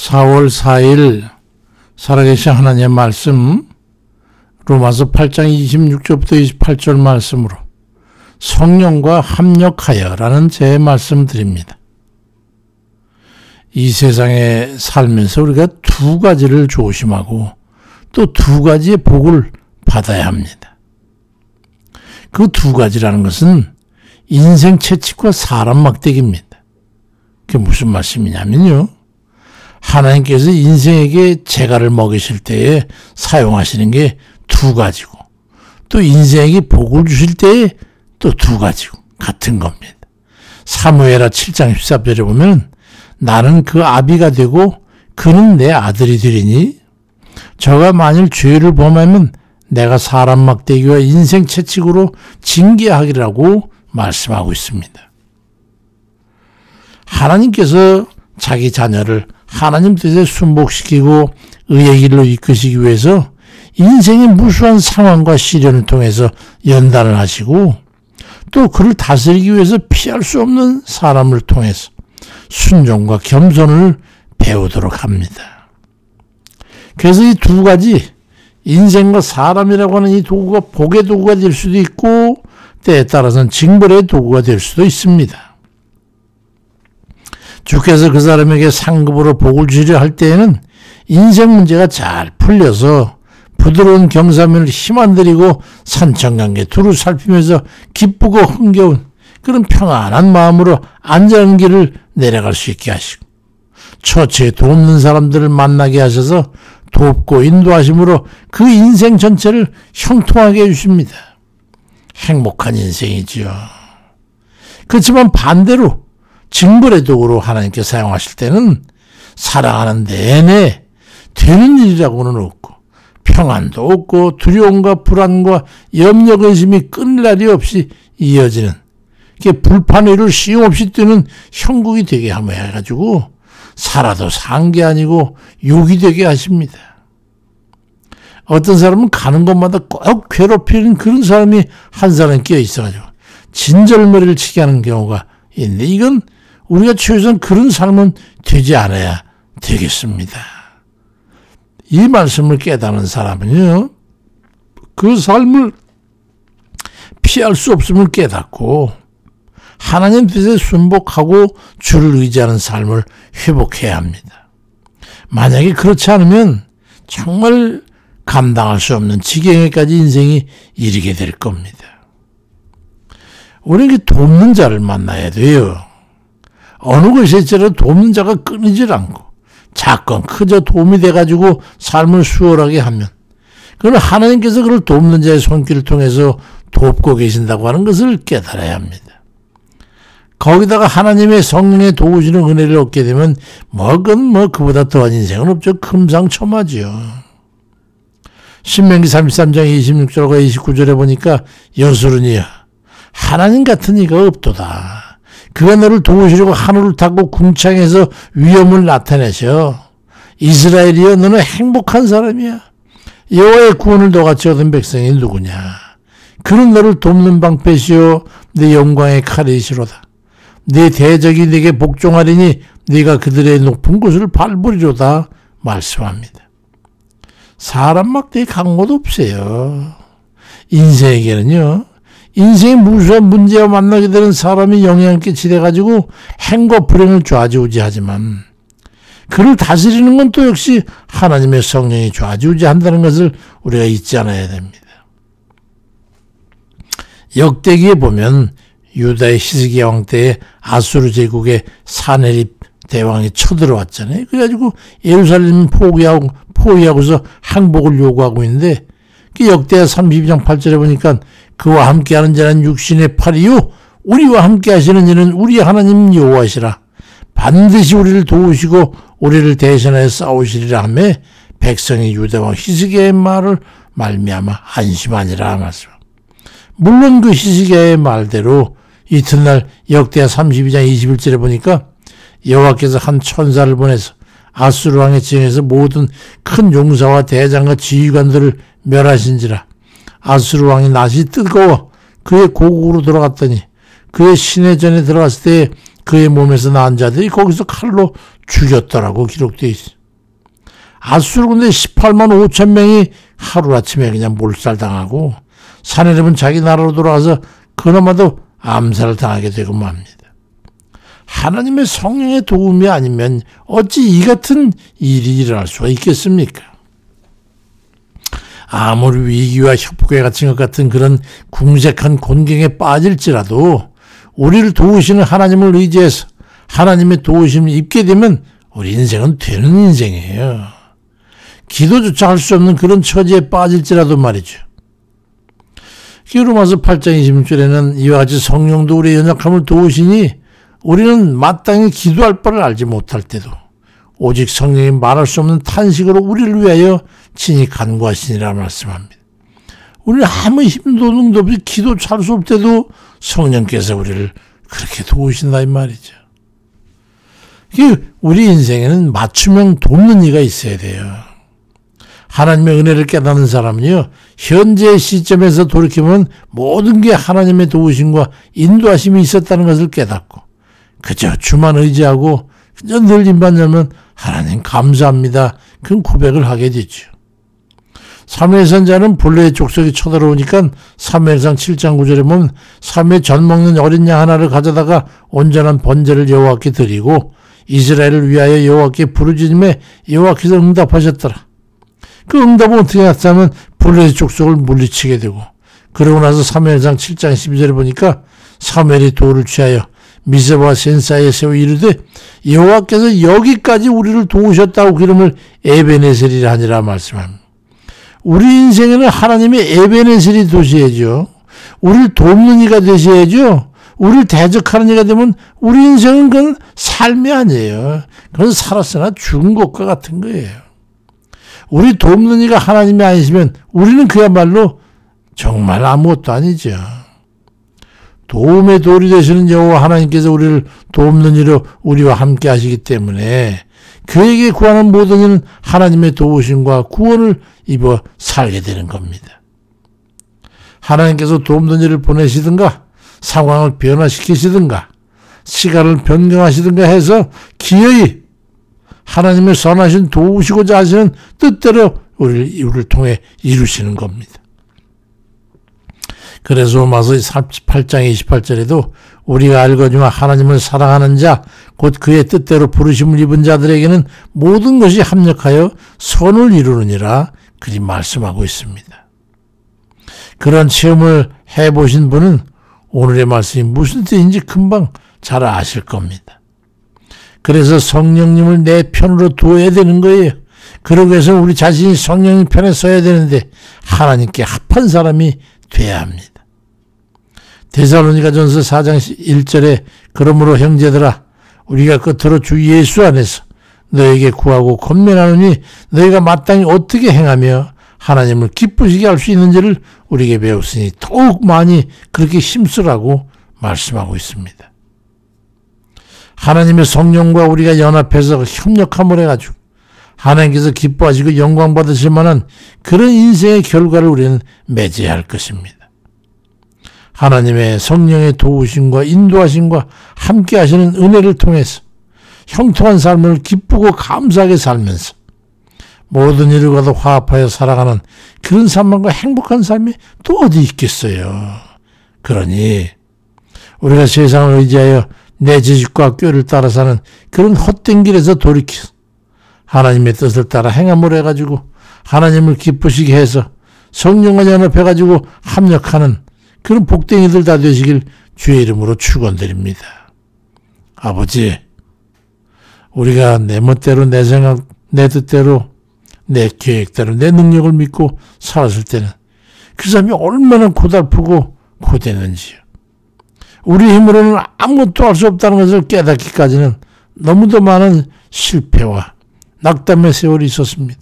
4월 4일 살아계신 하나님의 말씀 로마서 8장 26절부터 28절 말씀으로 성령과 합력하여 라는 제 말씀 드립니다. 이 세상에 살면서 우리가 두 가지를 조심하고 또 두 가지의 복을 받아야 합니다. 그 두 가지라는 것은 인생 채찍과 사람 막대기입니다. 그게 무슨 말씀이냐면요. 하나님께서 인생에게 재갈을 먹이실 때에 사용하시는 게 두 가지고 또 인생에게 복을 주실 때에 또 두 가지고 같은 겁니다. 사무엘하 7장 14절에 보면 나는 그 아비가 되고 그는 내 아들이 되리니 저가 만일 죄를 범하면 내가 사람 막대기와 인생 채찍으로 징계하기라고 말씀하고 있습니다. 하나님께서 자기 자녀를 하나님 뜻에 순복시키고 의의 길로 이끄시기 위해서 인생의 무수한 상황과 시련을 통해서 연단을 하시고 또 그를 다스리기 위해서 피할 수 없는 사람을 통해서 순종과 겸손을 배우도록 합니다. 그래서 이 두 가지 인생과 사람이라고 하는 이 도구가 복의 도구가 될 수도 있고 때에 따라서는 징벌의 도구가 될 수도 있습니다. 주께서 그 사람에게 상급으로 복을 주려 할 때에는 인생 문제가 잘 풀려서 부드러운 경사면을 힘 안 들이고 산천강계 두루 살피면서 기쁘고 흥겨운 그런 평안한 마음으로 안전한 길을 내려갈 수 있게 하시고 처처에 돕는 사람들을 만나게 하셔서 돕고 인도하심으로 그 인생 전체를 형통하게 해주십니다. 행복한 인생이지요. 그렇지만 반대로 징벌의 도구로 하나님께 사용하실 때는 사랑하는 내내 되는 일이라고는 없고 평안도 없고 두려움과 불안과 염려 근심이 끊을 날이 없이 이어지는 불판 위를 쉼없이 뛰는 형국이 되게 하며 해가지고 살아도 산 게 아니고 욕이 되게 하십니다. 어떤 사람은 가는 곳마다 꼭 괴롭히는 그런 사람이 한 사람 끼어 있어가지고 진절머리를 치게 하는 경우가 있는데 이건 우리가 최소한 그런 삶은 되지 않아야 되겠습니다. 이 말씀을 깨닫는 사람은요, 그 삶을 피할 수 없음을 깨닫고 하나님 뜻에 순복하고 주를 의지하는 삶을 회복해야 합니다. 만약에 그렇지 않으면 정말 감당할 수 없는 지경에까지 인생이 이르게 될 겁니다. 우리는 돕는 자를 만나야 돼요. 어느 것일지라도 돕는 자가 끊이질 않고 작건 크저 도움이 돼가지고 삶을 수월하게 하면 그건 하나님께서 그를 돕는 자의 손길을 통해서 돕고 계신다고 하는 것을 깨달아야 합니다. 거기다가 하나님의 성령의 도우시는 은혜를 얻게 되면 그보다 더한 인생은 없죠. 금상첨화지요. 신명기 33장 26절과 29절에 보니까 여수르니여 하나님 같은 이가 없도다. 그가 너를 도우시려고 하늘을 타고 궁창에서 위엄을 나타내셔. 이스라엘이여 너는 행복한 사람이야. 여호와의 구원을 너같이 얻은 백성이 누구냐. 그는 너를 돕는 방패시오 내 영광의 칼이시로다. 네 대적이 네게 복종하리니 네가 그들의 높은 곳을 밟으리로다 말씀합니다. 사람 막대기 강호도 없어요. 인생에게는요. 인생의 무수한 문제와 만나게 되는 사람이 영향을 끼치돼가지고 행과 불행을 좌지우지하지만 그를 다스리는 건 또 역시 하나님의 성령이 좌지우지한다는 것을 우리가 잊지 않아야 됩니다. 역대기에 보면 유다의 히스기야 왕 때에 아수르 제국의 사네립 대왕이 쳐들어왔잖아요. 그래가지고 예루살렘 포위하고서 항복을 요구하고 있는데 그 역대하 32장 8절에 보니까 그와 함께하는 자는 육신의 팔이요 우리와 함께하시는 이는 우리 하나님 여호와시라. 반드시 우리를 도우시고 우리를 대신하여 싸우시리라 하며 백성이 유다왕 히스기야의 말을 말미암아 안심하니라 말씀. 물론 그 히스기야의 말대로 이튿날 역대하 32장 21절에 보니까 여호와께서 한 천사를 보내서 아수르 왕의 징에서 모든 큰 용사와 대장과 지휘관들을 멸하신지라. 아수르 왕이 낯이 뜨거워 그의 고국으로 돌아갔더니 그의 시내전에 들어갔을 때 그의 몸에서 낳은 자들이 거기서 칼로 죽였더라고 기록되어 있어. 아수르 군대 18만 5천 명이 하루아침에 그냥 몰살당하고 사내립은 자기 나라로 돌아가서 그나마도 암살을 당하게 되고 맙니다. 하나님의 성령의 도움이 아니면 어찌 이 같은 일이 일어날 수가 있겠습니까? 아무리 위기와 협곡에 갇힌 것 같은 그런 궁색한 곤경에 빠질지라도 우리를 도우시는 하나님을 의지해서 하나님의 도우심을 입게 되면 우리 인생은 되는 인생이에요. 기도조차 할 수 없는 그런 처지에 빠질지라도 말이죠. 로마서 8장 26절에는 이와 같이 성령도 우리의 연약함을 도우시니 우리는 마땅히 기도할 바를 알지 못할 때도 오직 성령이 말할 수 없는 탄식으로 우리를 위하여 친히 간구하시니라 말씀합니다. 우리는 아무 힘도 능도 없이 기도 잘 수 없을 때도 성령께서 우리를 그렇게 도우신다 이 말이죠. 우리 인생에는 맞춤형 돕는 이가 있어야 돼요. 하나님의 은혜를 깨닫는 사람은요, 현재 시점에서 돌이켜보면 모든 게 하나님의 도우심과 인도하심이 있었다는 것을 깨닫고 그저 주만 의지하고 그저 늘 입만 열면 하나님 감사합니다. 그런 고백을 하게 되죠. 사무엘 선지자는 본래의 족속이 쳐들어오니까 사무엘상 7장 9절에 보면 사무엘 젖 먹는 어린 양 하나를 가져다가 온전한 번제를 여호와께 드리고 이스라엘을 위하여 여호와께 부르짖음에 여호와께서 응답하셨더라. 그 응답은 어떻게 났다면 본래의 족속을 물리치게 되고 그러고 나서 사무엘상 7장 12절에 보니까 사무엘이 돌을 취하여 미스바와 센 사이에 세워 이르되 여호와께서 여기까지 우리를 도우셨다고 그 이름을 에베네셀이라 하니라 말씀합니다. 우리 인생에는 하나님의 에베네셀이 되셔야죠. 우리를 돕는 이가 되셔야죠. 우리를 대적하는 이가 되면 우리 인생은 그건 삶이 아니에요. 그건 살았으나 죽은 것과 같은 거예요. 우리 돕는 이가 하나님이 아니시면 우리는 그야말로 정말 아무것도 아니죠. 도움의 돌이 되시는 여호와 하나님께서 우리를 돕는 이로 우리와 함께 하시기 때문에 그에게 구하는 모든 이는 하나님의 도우심과 구원을 입어 살게 되는 겁니다. 하나님께서 돕는 일을 보내시든가 상황을 변화시키시든가 시간을 변경하시든가 해서 기어이 하나님의 선하신 도우시고자 하시는 뜻대로 우리를 통해 이루시는 겁니다. 그래서 로마서 8장 28절에도 우리가 알거니와 하나님을 사랑하는 자 곧 그의 뜻대로 부르심을 입은 자들에게는 모든 것이 합력하여 선을 이루느니라 그리 말씀하고 있습니다. 그런 체험을 해보신 분은 오늘의 말씀이 무슨 뜻인지 금방 잘 아실 겁니다. 그래서 성령님을 내 편으로 두어야 되는 거예요. 그러기 위해서 우리 자신이 성령님 편에 서야 되는데 하나님께 합한 사람이 돼야 합니다. 데살로니가전서 4장 1절에 그러므로 형제들아 우리가 끝으로 주 예수 안에서 너에게 구하고 권면하노니 너희가 마땅히 어떻게 행하며 하나님을 기쁘시게 할 수 있는지를 우리에게 배웠으니 더욱 많이 그렇게 힘쓰라고 말씀하고 있습니다. 하나님의 성령과 우리가 연합해서 협력함을 해가지고 하나님께서 기뻐하시고 영광 받으실 만한 그런 인생의 결과를 우리는 맺어야 할 것입니다. 하나님의 성령의 도우심과 인도하심과 함께 하시는 은혜를 통해서 형통한 삶을 기쁘고 감사하게 살면서 모든 일과도 화합하여 살아가는 그런 삶과 행복한 삶이 또 어디 있겠어요. 그러니 우리가 세상을 의지하여 내 지식과 꾀를 따라 사는 그런 헛된 길에서 돌이켜 하나님의 뜻을 따라 행함을 해가지고 하나님을 기쁘시게 해서 성령과 연합해가지고 합력하는 그런 복댕이들 다 되시길 주의 이름으로 축원드립니다. 아버지, 우리가 내 멋대로 내 생각, 내 뜻대로 내 계획대로 내 능력을 믿고 살았을 때는 그 삶이 얼마나 고달프고 고되는지요. 우리 힘으로는 아무것도 할 수 없다는 것을 깨닫기까지는 너무도 많은 실패와 낙담의 세월이 있었습니다.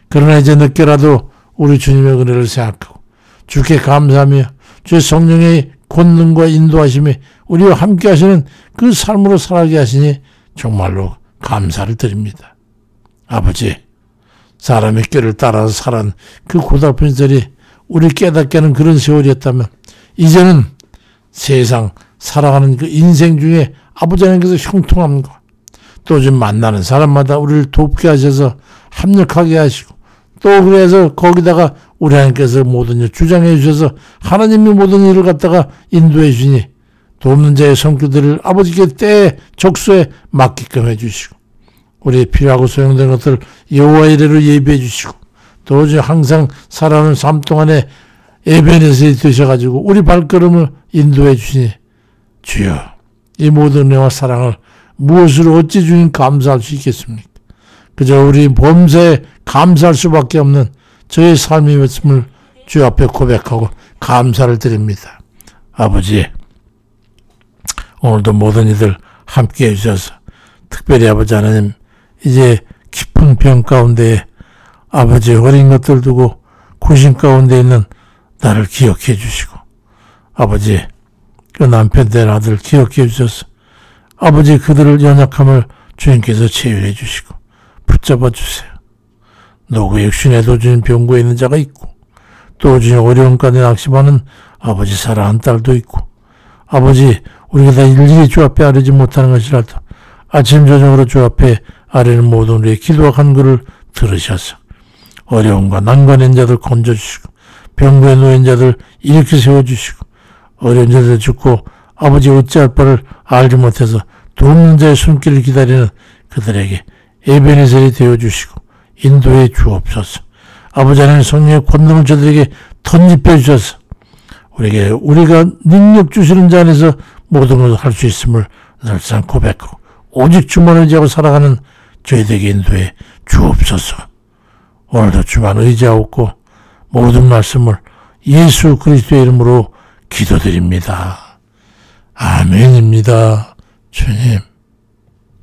그러나 이제 늦게라도 우리 주님의 은혜를 생각하고 주께 감사하며 주의 성령의 권능과 인도하심에 우리와 함께 하시는 그 삶으로 살아가게 하시니 정말로 감사를 드립니다. 아버지, 사람의 꾀를 따라서 살아온 그 고달픈 시절이 우리 깨닫게 하는 그런 세월이었다면 이제는 세상 살아가는 그 인생 중에 아버지 하나님께서 형통함과 또 좀 만나는 사람마다 우리를 돕게 하셔서 합력하게 하시고 또 그래서 거기다가 우리 하나님께서 모든 일 주장해 주셔서 하나님이 모든 일을 갖다가 인도해 주니 돕는 자의 손길들을 아버지께 때에 적소에 맡기끔 해주시고 우리의 필요하고 소용되는 것들을 여호와 이레로 예비해 주시고 또 항상 살아오는 삶 동안에 에베네셀이 되셔가지고 우리 발걸음을 인도해 주시니 주여 이 모든 은혜와 사랑을 무엇으로 어찌 주님 감사할 수 있겠습니까? 그저 우리 범사에 감사할 수밖에 없는 저의 삶이었음을 주 앞에 고백하고 감사를 드립니다. 아버지 오늘도 모든 이들 함께 해주셔서 특별히 아버지 하나님 이제 깊은 병 가운데 아버지 어린 것들 두고 고심 가운데 있는 나를 기억해 주시고 아버지 그 남편 된 아들 기억해 주셔서 아버지 그들을 연약함을 주님께서 치유해 주시고 붙잡아 주세요. 노구 육신에도 주님 병고에 있는 자가 있고 또 주님 어려운 가운데 낙심하는 아버지 사랑하는 딸도 있고 아버지 우리가 다 일일이 주 앞에 아뢰지 못하는 것이라도 아침 저녁으로 주 앞에 아뢰는 모든 우리의 기도와 간구를 들으셔서 어려움과 난관인 자들 건져주시고 병고에 놓인 자들 일으켜 세워주시고 어려운 자들 죽고 아버지 어찌할 바를 알지 못해서 돕는 자의 손길을 기다리는 그들에게 에베네셀이 되어주시고 인도해 주옵소서. 아버지 하나님 성령의 권능을 저들에게 던집해 주셔서 우리가 능력 주시는 자 안에서 모든 것을 할 수 있음을 늘상 고백하고 오직 주만 의지하고 살아가는 저희들에게 인도해 주옵소서. 오늘도 주만 의지하옵고 모든 말씀을 예수 그리스도의 이름으로 기도드립니다. 아멘입니다. 주님.